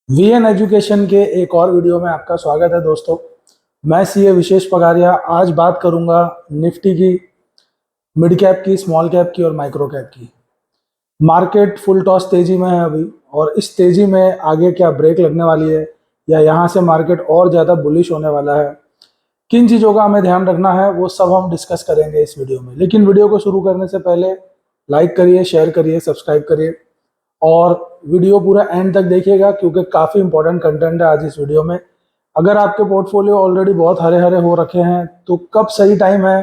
VN education के एक और वीडियो में आपका स्वागत है दोस्तों। मैं सीए विशेष पगारिया आज बात करूंगा निफ्टी की, मिड कैप की, स्मॉल कैप की और माइक्रो कैप की। मार्केट फुल टॉस तेजी में है अभी, और इस तेजी में आगे क्या ब्रेक लगने वाली है या यहाँ से मार्केट और ज़्यादा बुलिश होने वाला है, किन चीज़ों का हमें ध्यान रखना है, वो सब हम डिस्कस करेंगे इस वीडियो में। लेकिन वीडियो को शुरू करने से पहले लाइक करिए, शेयर करिए, सब्सक्राइब करिए और वीडियो पूरा एंड तक देखिएगा क्योंकि काफ़ी इंपॉर्टेंट कंटेंट है आज इस वीडियो में। अगर आपके पोर्टफोलियो ऑलरेडी बहुत हरे हरे हो रखे हैं तो कब सही टाइम है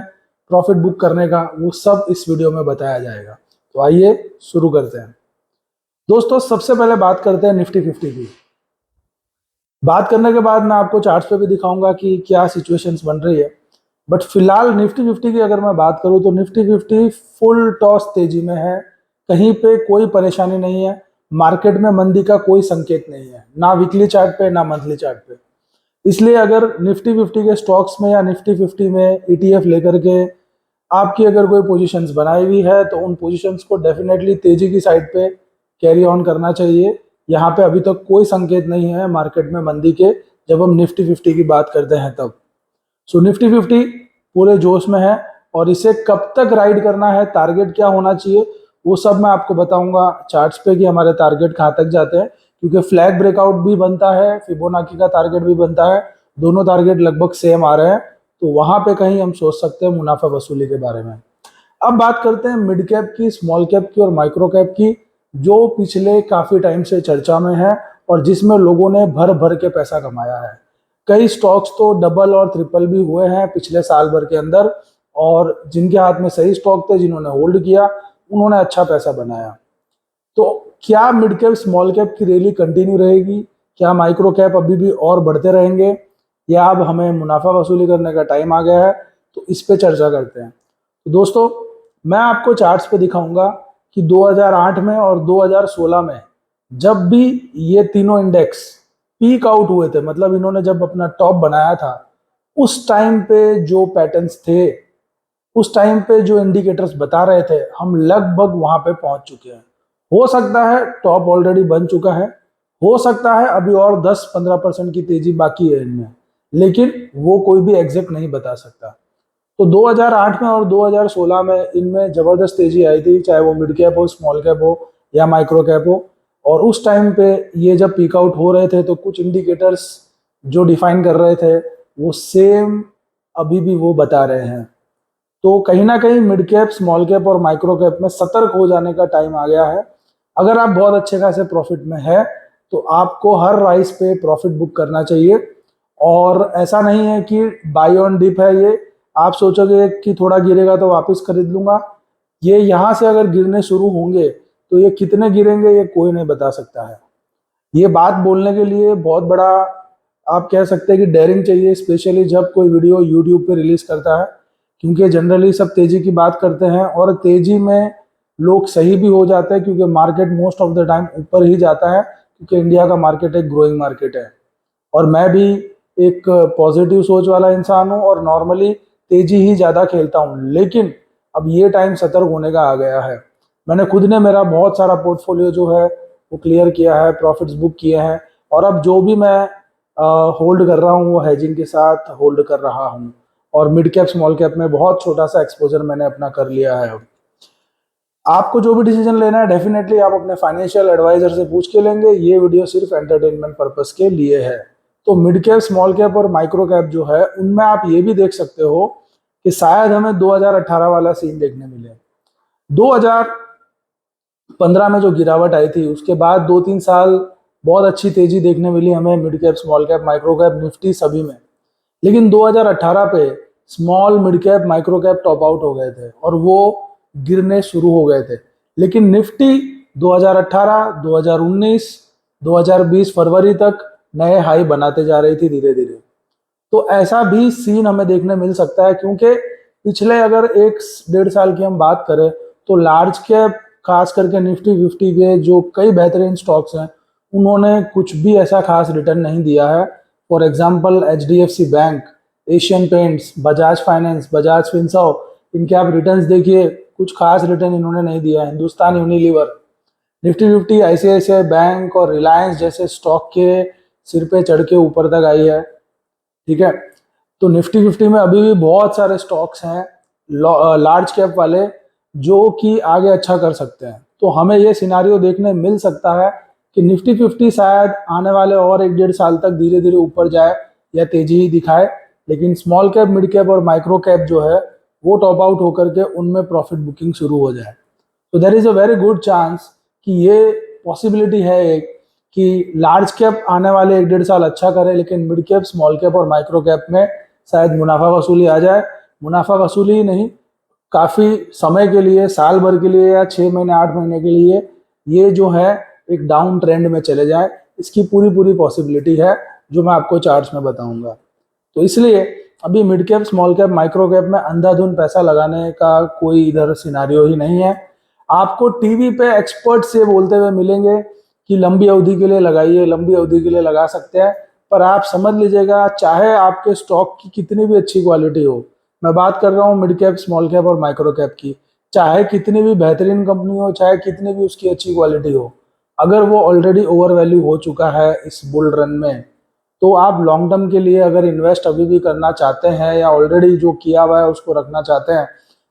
प्रॉफिट बुक करने का, वो सब इस वीडियो में बताया जाएगा। तो आइए शुरू करते हैं दोस्तों। सबसे पहले बात करते हैं निफ्टी 50 की। बात करने के बाद मैं आपको चार्ट्स पे भी दिखाऊंगा कि क्या सिचुएशंस बन रही है। बट फिलहाल निफ्टी 50 की अगर मैं बात करूं तो निफ्टी 50 फुल टॉस तेजी में है, कहीं पे कोई परेशानी नहीं है। मार्केट में मंदी का कोई संकेत नहीं है, ना वीकली चार्ट पे ना मंथली चार्ट पे। इसलिए अगर निफ्टी 50 के स्टॉक्स में या निफ्टी 50 में ईटीएफ लेकर के आपकी अगर कोई पोजीशंस बनाई हुई है तो उन पोजीशंस को डेफिनेटली तेजी की साइड पे कैरी ऑन करना चाहिए। यहाँ पे अभी तक कोई संकेत नहीं है मार्केट में मंदी के, जब हम निफ्टी 50 की बात करते हैं तब। सो निफ्टी 50 पूरे जोश में है और इसे कब तक राइड करना है, टारगेट क्या होना चाहिए, वो सब मैं आपको बताऊंगा चार्ट्स पे कि हमारे टारगेट कहाँ तक जाते हैं। क्योंकि फ्लैग ब्रेकआउट भी बनता है, फिबोनाची का टारगेट भी बनता है, दोनों टारगेट लगभग सेम आ रहे हैं, तो वहां पे कहीं हम सोच सकते हैं मुनाफा वसूली के बारे में। अब बात करते हैं मिड कैप की, स्मॉल कैप की और माइक्रो कैप की, जो पिछले काफी टाइम से चर्चा में है और जिसमें लोगों ने भर भर के पैसा कमाया है। कई स्टॉक्स तो डबल और ट्रिपल भी हुए हैं पिछले साल भर के अंदर, और जिनके हाथ में सही स्टॉक थे, जिन्होंने होल्ड किया, उन्होंने अच्छा पैसा बनाया। तो क्या मिड कैप स्मॉल कैप की रैली कंटिन्यू रहेगी, क्या माइक्रो कैप अभी भी और बढ़ते रहेंगे, या अब हमें मुनाफा वसूली करने का टाइम आ गया है, तो इस पे चर्चा करते हैं। तो दोस्तों मैं आपको चार्ट्स पे दिखाऊंगा कि 2008 में और 2016 में जब भी ये तीनों इंडेक्स पीक आउट हुए थे, मतलब इन्होंने जब अपना टॉप बनाया था, उस टाइम पे जो पैटर्न्स थे, उस टाइम पे जो इंडिकेटर्स बता रहे थे, हम लगभग वहां पे पहुंच चुके हैं। हो सकता है टॉप ऑलरेडी बन चुका है, हो सकता है अभी और 10-15% की तेजी बाकी है इनमें, लेकिन वो कोई भी एग्जैक्ट नहीं बता सकता। तो 2008 में और 2016 में इनमें जबरदस्त तेजी आई थी, चाहे वो मिड कैप हो, स्मॉल कैप हो या माइक्रो कैप हो। और उस टाइम पे ये जब पीक आउट हो रहे थे तो कुछ इंडिकेटर्स जो डिफाइन कर रहे थे वो सेम अभी भी वो बता रहे हैं। तो कहीं ना कहीं मिड कैप, स्मॉल कैप और माइक्रो कैप में सतर्क हो जाने का टाइम आ गया है। अगर आप बहुत अच्छे खासे प्रॉफिट में है तो आपको हर राइस पे प्रॉफिट बुक करना चाहिए। और ऐसा नहीं है कि बाई ऑन डिप है ये, आप सोचोगे कि थोड़ा गिरेगा तो वापस खरीद लूंगा। ये यहाँ से अगर गिरने शुरू होंगे तो ये कितने गिरेंगे ये कोई नहीं बता सकता है। ये बात बोलने के लिए बहुत बड़ा, आप कह सकते हैं कि डेयरिंग चाहिए, स्पेशली जब कोई वीडियो यूट्यूब पे रिलीज करता है। क्योंकि जनरली सब तेजी की बात करते हैं और तेजी में लोग सही भी हो जाते हैं, क्योंकि market most of the time ऊपर ही जाता है, क्योंकि इंडिया का मार्केट एक ग्रोइंग मार्केट है। और मैं भी एक पॉजिटिव सोच वाला इंसान हूँ और नॉर्मली तेजी ही ज़्यादा खेलता हूँ, लेकिन अब ये टाइम सतर्क होने का आ गया है। मैंने खुद ने मेरा बहुत सारा पोर्टफोलियो जो है वो क्लियर किया है, प्रॉफिट्स बुक किए हैं, और अब जो भी मैं होल्ड कर रहा हूँ वो हेजिंग के साथ होल्ड कर रहा हूँ। और मिड कैप, स्मॉल कैप में बहुत छोटा सा एक्सपोजर मैंने अपना कर लिया है। आपको जो भी डिसीजन लेना है डेफिनेटली आप अपने फाइनेंशियल एडवाइजर से पूछ के लेंगे, ये वीडियो सिर्फ एंटरटेनमेंट पर्पस के लिए है। तो मिड कैप, स्मॉल कैप और माइक्रो कैप जो है उनमें आप ये भी देख सकते हो कि शायद हमें 2018 वाला सीन देखने मिले। 2015 में जो गिरावट आई थी उसके बाद 2-3 साल बहुत अच्छी तेजी देखने मिली हमें mid cap, small cap, micro cap, Nifty सभी में। लेकिन 2018 पे small, mid cap, micro cap top out हो गए थे और वो गिरने शुरू हो गए थे। लेकिन निफ्टी 2018, 2019, 2020 फरवरी तक नए हाई बनाते जा रही थी धीरे धीरे। तो ऐसा भी सीन हमें देखने मिल सकता है, क्योंकि पिछले अगर 1-1.5 साल की हम बात करें तो लार्ज कैप, खास करके निफ्टी 50 के जो कई बेहतरीन स्टॉक्स हैं, उन्होंने कुछ भी ऐसा खास रिटर्न नहीं दिया है। For example HDFC bank, Asian paints, Bajaj finance, Bajaj Finserv, इनके आप रिटर्न्स देखिए, कुछ खास रिटर्न इन्होंने नहीं दिया है। Hindustan Unilever, Nifty 50 ICICI bank और रिलायंस जैसे स्टॉक के सिर पे चढ़ के ऊपर तक आई है। ठीक है, तो निफ्टी 50 में अभी भी बहुत सारे स्टॉक्स हैं लार्ज कैप वाले जो कि आगे अच्छा कर सकते हैं। तो हमें ये सिनारियो देखने मिल सकता है कि निफ्टी 50 शायद आने वाले और 1-1.5 साल तक धीरे धीरे ऊपर जाए या तेजी ही दिखाए, लेकिन स्मॉल कैप, मिड कैप और माइक्रो कैप जो है वो टॉप आउट होकर के उनमें प्रॉफिट बुकिंग शुरू हो जाए। तो there is a very good chance कि ये पॉसिबिलिटी है एक कि लार्ज कैप आने वाले 1-1.5 साल अच्छा करे, लेकिन मिड कैप, स्मॉल कैप और माइक्रो कैप में शायद मुनाफा वसूली आ जाए। मुनाफा वसूली ही नहीं, काफी समय के लिए, साल भर के लिए या 6 महीने 8 महीने के लिए ये जो है एक डाउन ट्रेंड में चले जाए, इसकी पूरी पूरी पॉसिबिलिटी है जो मैं आपको चार्ट्स में बताऊंगा। तो इसलिए अभी mid cap, small cap, micro cap में अंधाधुंध पैसा लगाने का कोई इधर सिनारियो ही नहीं है। आपको टीवी पे एक्सपर्ट से बोलते हुए मिलेंगे कि लंबी अवधि के लिए लगाइए, लंबी अवधि के लिए लगा सकते हैं, पर आप समझ लीजिएगा चाहे आपके स्टॉक की कितनी भी अच्छी क्वालिटी हो, मैं बात कर रहा हूँ मिड कैप, स्मॉल कैप और माइक्रो कैप की, चाहे कितनी भी बेहतरीन कंपनी हो, चाहे कितनी भी उसकी अच्छी क्वालिटी हो, अगर वो ऑलरेडी ओवर वैल्यू हो चुका है इस बुल रन में, तो आप लॉन्ग टर्म के लिए अगर इन्वेस्ट अभी भी करना चाहते हैं या ऑलरेडी जो किया हुआ है उसको रखना चाहते हैं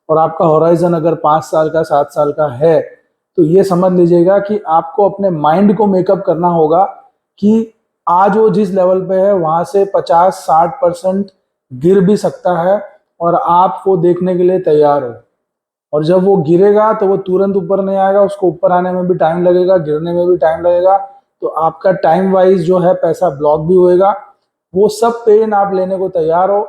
और आपका होराइजन अगर 5 साल का, 7 साल का है, तो ये समझ लीजिएगा कि आपको अपने माइंड को मेकअप करना होगा कि आज वो जिस लेवल पे है वहां से 50-60% गिर भी सकता है और आप वो देखने के लिए तैयार हो। और जब वो गिरेगा तो वो तुरंत ऊपर नहीं आएगा, उसको ऊपर आने में भी टाइम लगेगा, गिरने में भी टाइम लगेगा, तो आपका टाइम वाइज जो है पैसा ब्लॉक भी होएगा। वो सब पेन आप लेने को तैयार हो।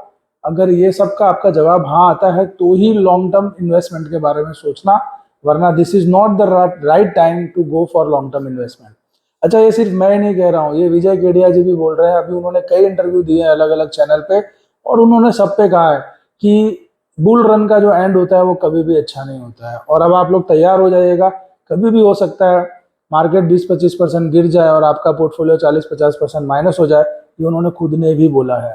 अगर ये सब का आपका जवाब हाँ आता है तो ही लॉन्ग टर्म इन्वेस्टमेंट के बारे में सोचना, वरना this is not the right time to go for long term investment. अच्छा, ये सिर्फ मैं नहीं कह रहा हूँ, ये विजय केडिया जी भी बोल रहे हैं। अभी उन्होंने कई इंटरव्यू दिए हैं अलग अलग चैनल पे और उन्होंने सब पे कहा है कि बुल रन का जो एंड होता है वो कभी भी अच्छा नहीं होता है। और अब आप लोग तैयार हो जाइएगा, कभी भी हो सकता है मार्केट 20-25% गिर जाए और आपका पोर्टफोलियो 40-50% माइनस हो जाए। ये उन्होंने खुद ने भी बोला है।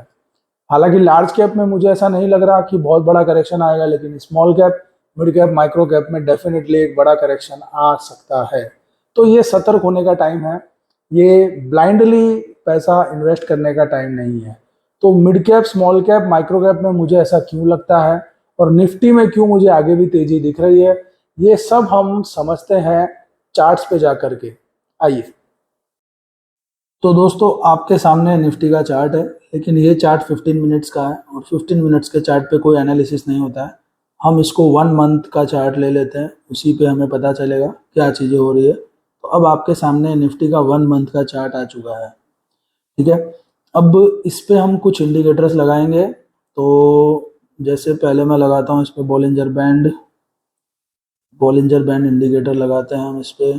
हालांकि लार्ज कैप में मुझे ऐसा नहीं लग रहा कि बहुत बड़ा करेक्शन आएगा, लेकिन small cap, mid cap, micro cap में डेफिनेटली एक बड़ा करेक्शन आ सकता है। तो ये सतर्क होने का टाइम है, ये ब्लाइंडली पैसा इन्वेस्ट करने का टाइम नहीं है। तो mid cap, small cap, micro cap में मुझे ऐसा क्यों लगता है और निफ्टी में क्यों मुझे आगे भी तेजी दिख रही है, ये सब हम समझते हैं चार्ट्स पे जा करके। आइए, तो दोस्तों आपके सामने निफ्टी का चार्ट है, लेकिन ये चार्ट 15 मिनट्स का है और 15 मिनट्स के चार्ट पे कोई एनालिसिस नहीं होता है। हम इसको 1 मंथ का चार्ट ले लेते हैं, उसी पे हमें पता चलेगा क्या चीज़ें हो रही है। तो अब आपके सामने निफ्टी का 1 मंथ का चार्ट आ चुका है। ठीक है, अब इस पे हम कुछ इंडिकेटर्स लगाएंगे। तो जैसे पहले मैं लगाता हूँ इस पे बॉलिंजर बैंड इंडिकेटर लगाते हैं हम इस पे।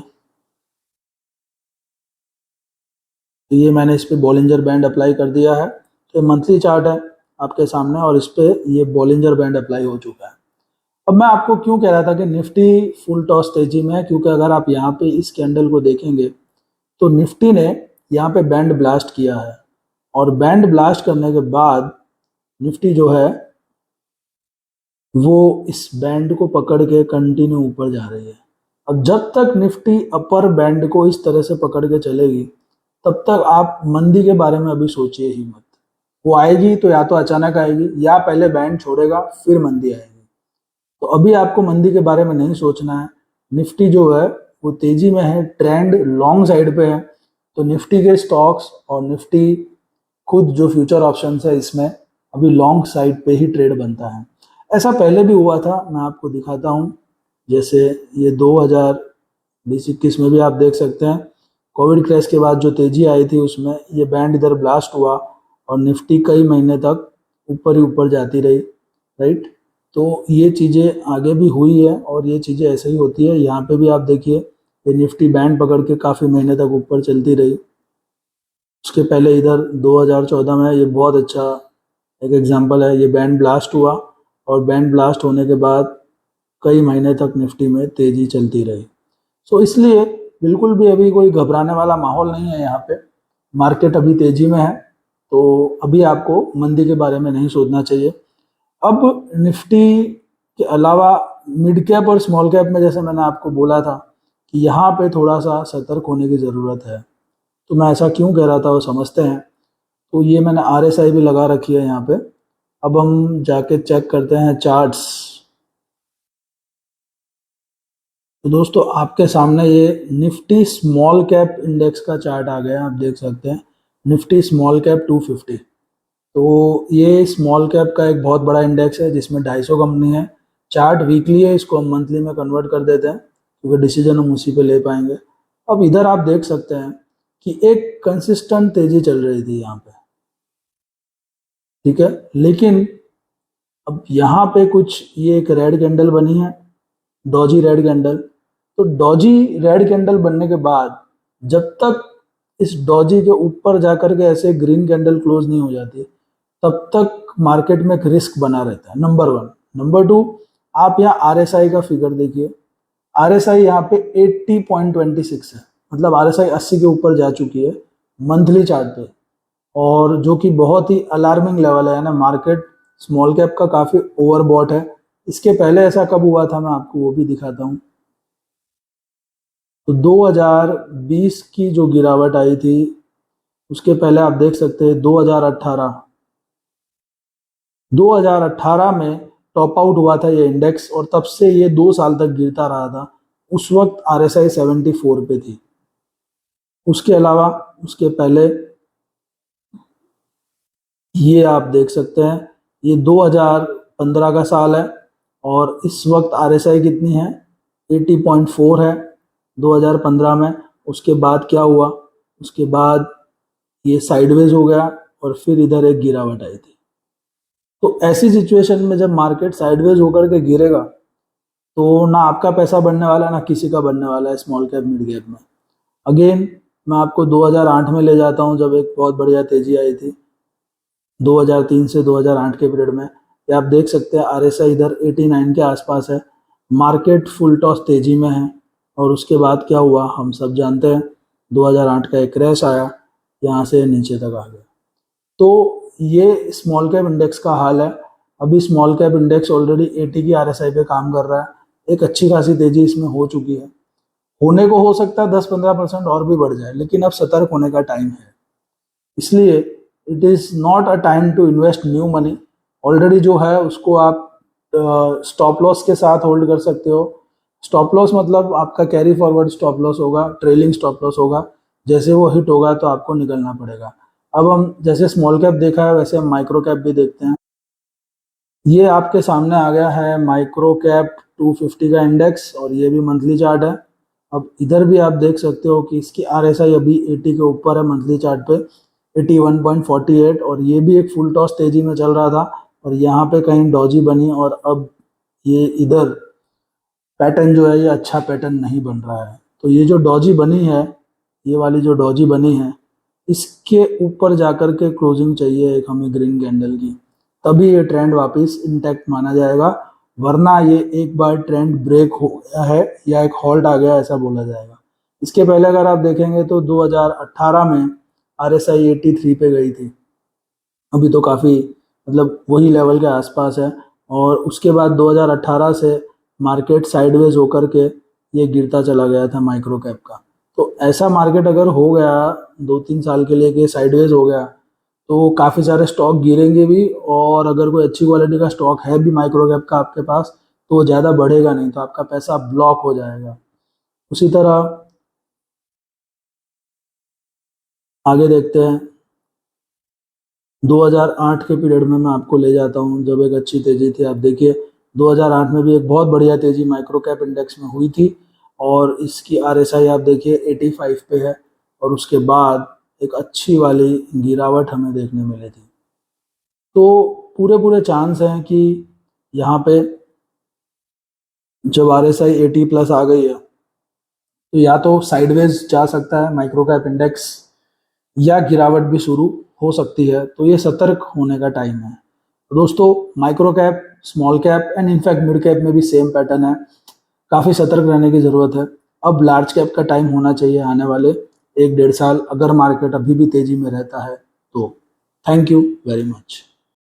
तो ये मैंने इस पे बॉलिंजर बैंड अप्लाई कर दिया है। तो मंथली चार्ट है आपके सामने और इस पे ये बॉलिंजर बैंड अप्लाई हो चुका है। अब मैं आपको क्यों कह रहा था कि निफ्टी फुल टॉस तेजी में है, क्योंकि अगर आप यहाँ पे इस कैंडल को देखेंगे तो निफ्टी ने यहाँ पे बैंड ब्लास्ट किया है और बैंड ब्लास्ट करने के बाद निफ्टी जो है वो इस बैंड को पकड़ के कंटिन्यू ऊपर जा रही है। अब जब तक निफ्टी अपर बैंड को इस तरह से पकड़ के चलेगी तब तक आप मंदी के बारे में अभी सोचिए ही मत। वो आएगी तो या तो अचानक आएगी या पहले बैंड छोड़ेगा फिर मंदी आएगी। तो अभी आपको मंदी के बारे में नहीं सोचना है। निफ्टी जो है वो तेजी में है, ट्रेंड लॉन्ग साइड पे है। तो निफ्टी के स्टॉक्स और निफ्टी खुद जो फ्यूचर ऑप्शंस है इसमें अभी लॉन्ग साइड पे ही ट्रेड बनता है। ऐसा पहले भी हुआ था, मैं आपको दिखाता हूँ। जैसे ये 2020-21 में भी आप देख सकते हैं, कोविड क्रैश के बाद जो तेजी आई थी उसमें ये बैंड इधर ब्लास्ट हुआ और निफ्टी कई महीने तक ऊपर ही ऊपर जाती रही, राइट। तो ये चीज़ें आगे भी हुई है और ये चीज़ें ऐसे ही होती है। यहाँ पे भी आप देखिए ये निफ्टी बैंड पकड़ के काफ़ी महीने तक ऊपर चलती रही। उसके पहले इधर 2014 में ये बहुत अच्छा एक एग्जांपल है, ये बैंड ब्लास्ट हुआ और बैंड ब्लास्ट होने के बाद कई महीने तक निफ्टी में तेजी चलती रही। सो इसलिए बिल्कुल भी अभी कोई घबराने वाला माहौल नहीं है। यहाँ पे मार्केट अभी तेजी में है, तो अभी आपको मंदी के बारे में नहीं सोचना चाहिए। अब निफ्टी के अलावा मिड कैप और स्मॉल कैप में जैसे मैंने आपको बोला था कि यहाँ पे थोड़ा सा सतर्क होने की ज़रूरत है। तो मैं ऐसा क्यों कह रहा था वो समझते हैं। तो ये मैंने RSI भी लगा रखी है यहाँ पे। अब हम जाके चेक करते हैं चार्ट्स। तो दोस्तों आपके सामने ये निफ्टी स्मॉल कैप इंडेक्स का चार्ट आ गया, आप देख सकते हैं निफ्टी स्मॉल कैप 250। तो ये स्मॉल कैप का एक बहुत बड़ा इंडेक्स है जिसमें 250 कंपनी है। चार्ट वीकली है, इसको हम मंथली में कन्वर्ट कर देते हैं क्योंकि डिसीजन हम उसी पे ले पाएंगे। अब इधर आप देख सकते हैं कि एक कंसिस्टेंट तेजी चल रही थी यहाँ पे, ठीक है। लेकिन अब यहाँ पे कुछ ये एक रेड कैंडल बनी है, डॉजी रेड कैंडल। तो डॉजी रेड कैंडल बनने के बाद जब तक इस डॉजी के ऊपर जाकर के ऐसे ग्रीन कैंडल क्लोज नहीं हो जाती तब तक मार्केट में एक रिस्क बना रहता है, नंबर 1। नंबर 2, आप यहाँ RSI का फिगर देखिए। RSI यहाँ पे 80.26 है, मतलब RSI 80 के ऊपर जा चुकी है मंथली चार्ट पे, और जो कि बहुत ही अलार्मिंग लेवल है ना। मार्केट स्मॉल कैप का काफ़ी ओवरबॉट है। इसके पहले ऐसा कब हुआ था मैं आपको वो भी दिखाता हूँ। तो 2020 की जो गिरावट आई थी उसके पहले आप देख सकते हैं 2018 में टॉप आउट हुआ था ये इंडेक्स, और तब से ये 2 साल तक गिरता रहा था। उस वक्त RSI 74 पे थी। उसके अलावा उसके पहले ये आप देख सकते हैं ये 2015 का साल है, और इस वक्त RSI कितनी है, 80.4 है 2015 में। उसके बाद क्या हुआ, उसके बाद ये साइडवेज हो गया और फिर इधर एक गिरावट आई थी। तो ऐसी सिचुएशन में जब मार्केट साइडवेज होकर के गिरेगा तो ना आपका पैसा बढ़ने वाला है ना किसी का बढ़ने वाला है स्मॉल कैप मिड कैप में। अगेन मैं आपको 2008 में ले जाता हूँ जब एक बहुत बढ़िया तेजी आई थी 2003 से 2008 के पीरियड में। ये आप देख सकते हैं RSI इधर 89 के आसपास है, मार्केट फुल टॉस तेजी में है। और उसके बाद क्या हुआ हम सब जानते हैं, 2008 का एक क्रैश आया, यहाँ से नीचे तक आ गया। तो ये स्मॉल कैप इंडेक्स का हाल है। अभी स्मॉल कैप इंडेक्स ऑलरेडी 80 की RSI पे काम कर रहा है, एक अच्छी खासी तेजी इसमें हो चुकी है। होने को हो सकता है 10-15% और भी बढ़ जाए, लेकिन अब सतर्क होने का टाइम है। इसलिए it is not a time to invest new money. Already जो है उसको आप स्टॉप लॉस के साथ होल्ड कर सकते हो। स्टॉप लॉस मतलब आपका कैरी फॉरवर्ड स्टॉप लॉस होगा, ट्रेलिंग स्टॉप लॉस होगा। जैसे वो हिट होगा तो आपको निकलना पड़ेगा। अब हम जैसे स्मॉल कैप देखा है वैसे हम माइक्रो कैप भी देखते हैं। ये आपके सामने आ गया है माइक्रो कैप 250 का इंडेक्स, और ये भी मंथली चार्ट है। अब इधर भी आप देख सकते हो कि इसकी RSI अभी 80 के ऊपर है मंथली चार्ट पे, 81.48, और ये भी एक फुल टॉस तेजी में चल रहा था, और यहाँ पे कहीं डॉजी बनी, और अब ये इधर पैटर्न जो है ये अच्छा पैटर्न नहीं बन रहा है। तो ये जो डॉजी बनी है, ये वाली जो डॉजी बनी है, इसके ऊपर जाकर के क्लोजिंग चाहिए एक हमें ग्रीन कैंडल की, तभी ये ट्रेंड वापस इंटैक्ट माना जाएगा। वरना ये एक बार ट्रेंड ब्रेक हो गया है या एक हॉल्ट आ गया ऐसा बोला जाएगा। इसके पहले अगर आप देखेंगे तो 2018 में RSI 83 पे गई थी, अभी तो काफ़ी मतलब वही लेवल के आसपास है। और उसके बाद 2018 से मार्केट साइडवेज होकर के ये गिरता चला गया था माइक्रो कैप का। तो ऐसा मार्केट अगर हो गया 2-3 साल के लिए कि साइडवेज हो गया तो काफ़ी सारे स्टॉक गिरेंगे भी, और अगर कोई अच्छी क्वालिटी का स्टॉक है भी माइक्रो कैप का आपके पास तो वो ज़्यादा बढ़ेगा नहीं, तो आपका पैसा ब्लॉक हो जाएगा। उसी तरह आगे देखते हैं। 2008 के पीरियड में मैं आपको ले जाता हूँ जब एक अच्छी तेज़ी थी। आप देखिए 2008 में भी एक बहुत बढ़िया तेज़ी माइक्रो कैप इंडेक्स में हुई थी, और इसकी RSI आप देखिए 85 पे है, और उसके बाद एक अच्छी वाली गिरावट हमें देखने मिली थी। तो पूरे पूरे चांस हैं कि यहाँ पे जब RSI 80 प्लस आ गई है तो या तो साइडवेज जा सकता है माइक्रो कैप इंडेक्स, या गिरावट भी शुरू हो सकती है। तो ये सतर्क होने का टाइम है दोस्तों। Micro cap, small cap and in fact mid cap में भी सेम पैटर्न है, काफ़ी सतर्क रहने की ज़रूरत है। अब लार्ज कैप का टाइम होना चाहिए आने वाले 1-1.5 साल, अगर मार्केट अभी भी तेज़ी में रहता है तो। Thank you very much.